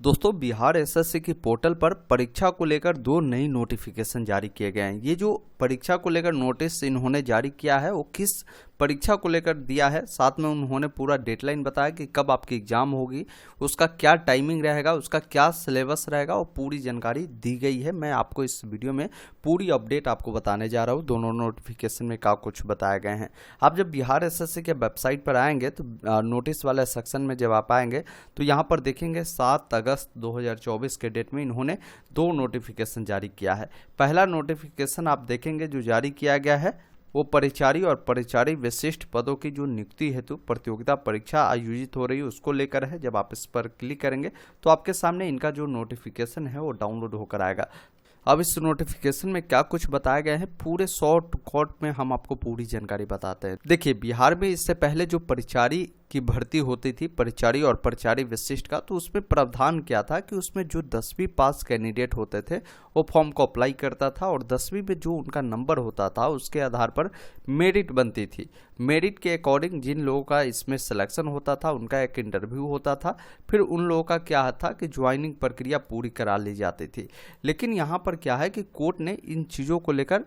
दोस्तों बिहार एसएससी की पोर्टल पर परीक्षा को लेकर दो नई नोटिफिकेशन जारी किए गए हैं। ये जो परीक्षा को लेकर नोटिस इन्होंने जारी किया है वो किस परीक्षा को लेकर दिया है, साथ में उन्होंने पूरा डेडलाइन बताया कि कब आपकी एग्जाम होगी, उसका क्या टाइमिंग रहेगा, उसका क्या सिलेबस रहेगा, और पूरी जानकारी दी गई है। मैं आपको इस वीडियो में पूरी अपडेट आपको बताने जा रहा हूँ। दोनों नोटिफिकेशन में क्या कुछ बताए गए हैं। आप जब बिहार एसएससी के वेबसाइट पर आएंगे तो नोटिस वाले सेक्शन में जब आप आएंगे तो यहाँ पर देखेंगे 7 अगस्त 2024 के डेट में इन्होंने दो नोटिफिकेशन जारी किया है। पहला नोटिफिकेशन आप देखेंगे जो जारी किया गया है वो परिचारी और परिचारी विशिष्ट पदों की जो नियुक्ति हेतु प्रतियोगिता परीक्षा आयोजित हो रही है उसको लेकर है। जब आप इस पर क्लिक करेंगे तो आपके सामने इनका जो नोटिफिकेशन है वो डाउनलोड होकर आएगा। अब इस नोटिफिकेशन में क्या कुछ बताया गया है, पूरे शॉर्ट कट में हम आपको पूरी जानकारी बताते हैं। देखिए, बिहार में इससे पहले जो परिचारी की भर्ती होती थी, परिचारी और परिचारी विशिष्ट का, तो उसमें प्रावधान क्या था कि उसमें जो 10वीं पास कैंडिडेट होते थे वो फॉर्म को अप्लाई करता था और 10वीं में जो उनका नंबर होता था उसके आधार पर मेरिट बनती थी। मेरिट के अकॉर्डिंग जिन लोगों का इसमें सिलेक्शन होता था उनका एक इंटरव्यू होता था, फिर उन लोगों का क्या था कि ज्वाइनिंग प्रक्रिया पूरी करा ली जाती थी। लेकिन यहाँ पर क्या है कि कोर्ट ने इन चीज़ों को लेकर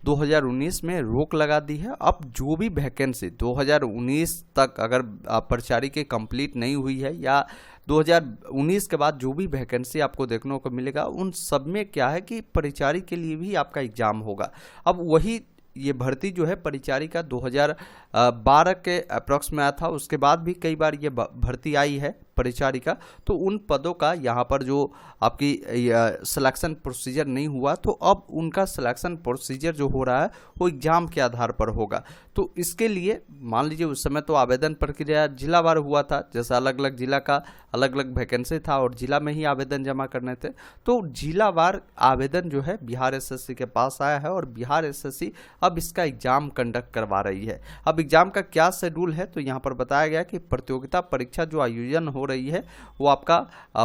2019 में रोक लगा दी है। अब जो भी वैकेंसी 2019 तक अगर परिचारी की कंप्लीट नहीं हुई है या 2019 के बाद जो भी वैकेंसी आपको देखने को मिलेगा उन सब में क्या है कि परिचारी के लिए भी आपका एग्जाम होगा। अब वही ये भर्ती जो है परिचारी का 2012 के अप्रॉक्स में आया था, उसके बाद भी कई बार ये भर्ती आई है परिचारी का, तो उन पदों का यहाँ पर जो आपकी सिलेक्शन प्रोसीजर नहीं हुआ, तो अब उनका सिलेक्शन प्रोसीजर जो हो रहा है वो एग्जाम के आधार पर होगा। तो इसके लिए मान लीजिए उस समय तो आवेदन प्रक्रिया जिलावार हुआ था, जैसे अलग अलग जिला का अलग अलग वैकेंसी था और जिला में ही आवेदन जमा करने थे। तो जिलावार आवेदन जो है बिहार एसएससी के पास आया है और बिहार एसएससी अब इसका एग्जाम कंडक्ट करवा रही है। अब एग्जाम का क्या शेड्यूल है तो यहाँ पर बताया गया कि प्रतियोगिता परीक्षा जो आयोजन हो रही है वो आपका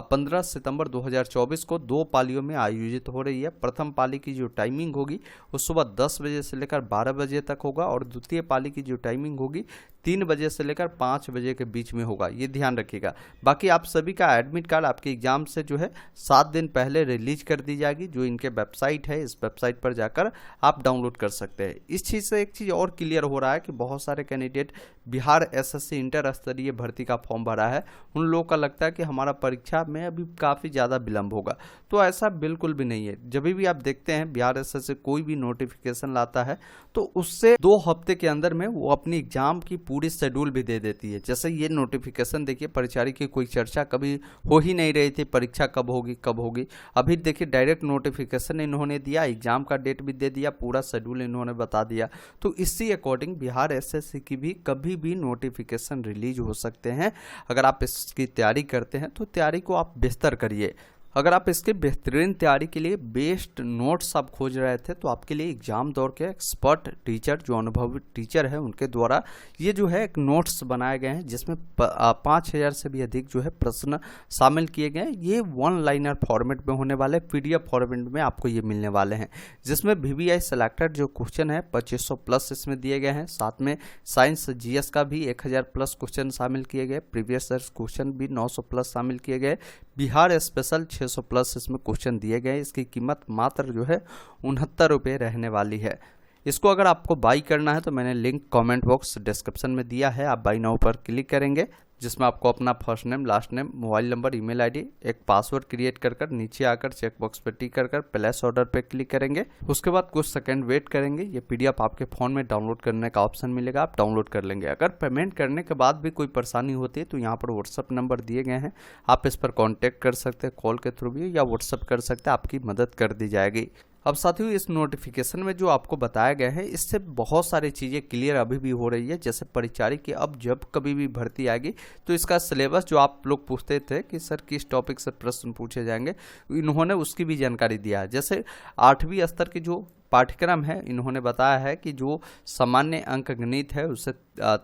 15 सितंबर 2024 को 2 पालियों में आयोजित हो रही है। प्रथम पाली की जो टाइमिंग होगी वो सुबह 10 बजे से लेकर 12 बजे तक होगा और द्वितीय पाली की जो टाइमिंग होगी 3 बजे से लेकर 5 बजे के बीच में होगा, ये ध्यान रखिएगा। बाकी आप सभी का एडमिट कार्ड आपके एग्जाम से जो है 7 दिन पहले रिलीज कर दी जाएगी, जो इनके वेबसाइट है, इस वेबसाइट पर जाकर आप डाउनलोड कर सकते हैं। इस चीज़ से एक चीज़ और क्लियर हो रहा है कि बहुत सारे कैंडिडेट बिहार एसएससी इंटर स्तरीय भर्ती का फॉर्म भरा है, उन लोगों का लगता है कि हमारा परीक्षा में अभी काफ़ी ज़्यादा विलंब होगा। तो ऐसा बिल्कुल भी नहीं है। जब भी आप देखते हैं बिहार एसएससी कोई भी नोटिफिकेशन लाता है तो उससे 2 हफ्ते के अंदर में वो अपनी एग्जाम की पूरी शेड्यूल भी दे देती है। जैसे ये नोटिफिकेशन देखिए, परिचारी की कोई चर्चा कभी हो ही नहीं रही थी, परीक्षा कब होगी कब होगी। अभी देखिए डायरेक्ट नोटिफिकेशन इन्होंने दिया, एग्जाम का डेट भी दे दिया, पूरा शेड्यूल इन्होंने बता दिया। तो इसी अकॉर्डिंग बिहार एसएससी की भी कभी भी नोटिफिकेशन रिलीज हो सकते हैं। अगर आप इसकी तैयारी करते हैं तो तैयारी को आप बेहतर करिए। अगर आप इसके बेहतरीन तैयारी के लिए बेस्ट नोट्स आप खोज रहे थे तो आपके लिए एग्जाम दौर के एक्सपर्ट टीचर, जो अनुभवी टीचर है, उनके द्वारा ये जो है एक नोट्स बनाए गए हैं जिसमें 5000 से भी अधिक जो है प्रश्न शामिल किए गए हैं। ये 1 लाइनर फॉर्मेट में होने वाले, पीडीएफ फॉर्मेट में आपको ये मिलने वाले हैं, जिसमें VVI सेलेक्टेड जो क्वेश्चन है 2500 प्लस इसमें दिए गए हैं। साथ में साइंस GS का भी 1000 प्लस क्वेश्चन शामिल किए गए, प्रीवियस ईयर क्वेश्चन भी 900 प्लस शामिल किए गए, बिहार स्पेशल 600 प्लस इसमें क्वेश्चन दिए गए। इसकी कीमत मात्र जो है 69 रुपये रहने वाली है। इसको अगर आपको बाई करना है तो मैंने लिंक कमेंट बॉक्स डिस्क्रिप्शन में दिया है, आप बाई नाउ पर क्लिक करेंगे, जिसमें आपको अपना first name, last name, mobile number, email ID, एक पासवर्ड क्रिएट कर नीचे आकर चेक बॉक्स पर टिक कर प्लेस ऑर्डर पे क्लिक करेंगे। उसके बाद कुछ सेकंड वेट करेंगे, ये पीडीएफ आपके फ़ोन में डाउनलोड करने का ऑप्शन मिलेगा, आप डाउनलोड कर लेंगे। अगर पेमेंट करने के बाद भी कोई परेशानी होती है तो यहाँ पर व्हाट्सअप नंबर दिए गए हैं, आप इस पर कॉन्टैक्ट कर सकते हैं, कॉल के थ्रू भी या व्हाट्सअप कर सकते हैं, आपकी मदद कर दी जाएगी। अब साथियों, इस नोटिफिकेशन में जो आपको बताया गया है इससे बहुत सारी चीज़ें क्लियर अभी भी हो रही है। जैसे परिचारी की अब जब कभी भी भर्ती आएगी तो इसका सिलेबस, जो आप लोग पूछते थे कि सर किस टॉपिक से प्रश्न पूछे जाएंगे, इन्होंने उसकी भी जानकारी दिया है। जैसे 8वीं स्तर की जो पाठ्यक्रम है, इन्होंने बताया है कि जो सामान्य अंक गणित है उससे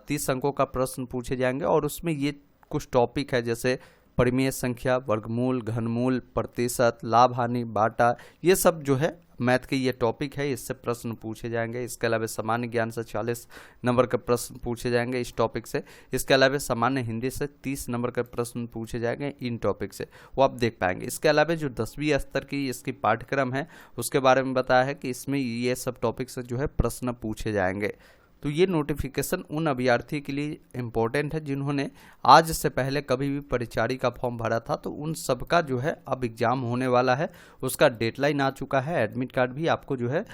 30 अंकों का प्रश्न पूछे जाएंगे और उसमें ये कुछ टॉपिक है जैसे परिमेय संख्या, वर्गमूल, घनमूल, प्रतिशत, लाभ हानि, बाटा, ये सब जो है मैथ के ये टॉपिक है, इससे प्रश्न पूछे जाएंगे। इसके अलावा सामान्य ज्ञान से 40 नंबर के प्रश्न पूछे जाएंगे इस टॉपिक से। इसके अलावा सामान्य हिंदी से 30 नंबर के प्रश्न पूछे जाएंगे इन टॉपिक से, वो आप देख पाएंगे। इसके अलावा जो 10वीं स्तर की इसकी पाठ्यक्रम है उसके बारे में बताया है कि इसमें ये सब टॉपिक से जो है प्रश्न पूछे जाएंगे। तो ये नोटिफिकेशन उन अभ्यर्थी के लिए इम्पोर्टेंट है जिन्होंने आज से पहले कभी भी परिचारी का फॉर्म भरा था, तो उन सबका जो है अब एग्ज़ाम होने वाला है, उसका डेडलाइन आ चुका है। एडमिट कार्ड भी आपको जो है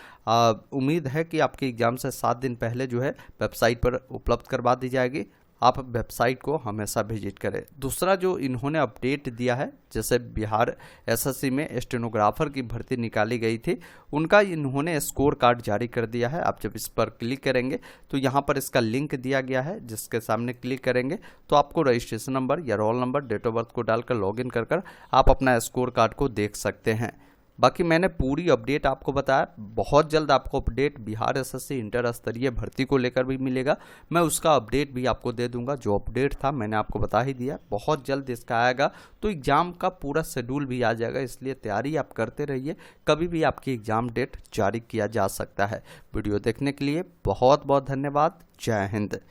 उम्मीद है कि आपके एग्ज़ाम से 7 दिन पहले जो है वेबसाइट पर उपलब्ध करवा दी जाएगी। आप वेबसाइट को हमेशा विजिट करें। दूसरा जो इन्होंने अपडेट दिया है, जैसे बिहार एसएससी में स्टेनोग्राफर की भर्ती निकाली गई थी, उनका इन्होंने स्कोर कार्ड जारी कर दिया है। आप जब इस पर क्लिक करेंगे तो यहाँ पर इसका लिंक दिया गया है, जिसके सामने क्लिक करेंगे तो आपको रजिस्ट्रेशन नंबर या roll number, date of birth को डालकर लॉगिन कर आप अपना स्कोर कार्ड को देख सकते हैं। बाकी मैंने पूरी अपडेट आपको बताया। बहुत जल्द आपको अपडेट बिहार एसएससी इंटर स्तरीय भर्ती को लेकर भी मिलेगा। मैं उसका अपडेट भी आपको दे दूंगा। जो अपडेट था मैंने आपको बता ही दिया, बहुत जल्द इसका आएगा। तो एग्ज़ाम का पूरा शेड्यूल भी आ जाएगा, इसलिए तैयारी आप करते रहिए। कभी भी आपकी एग्ज़ाम डेट जारी किया जा सकता है। वीडियो देखने के लिए बहुत बहुत धन्यवाद। जय हिंद।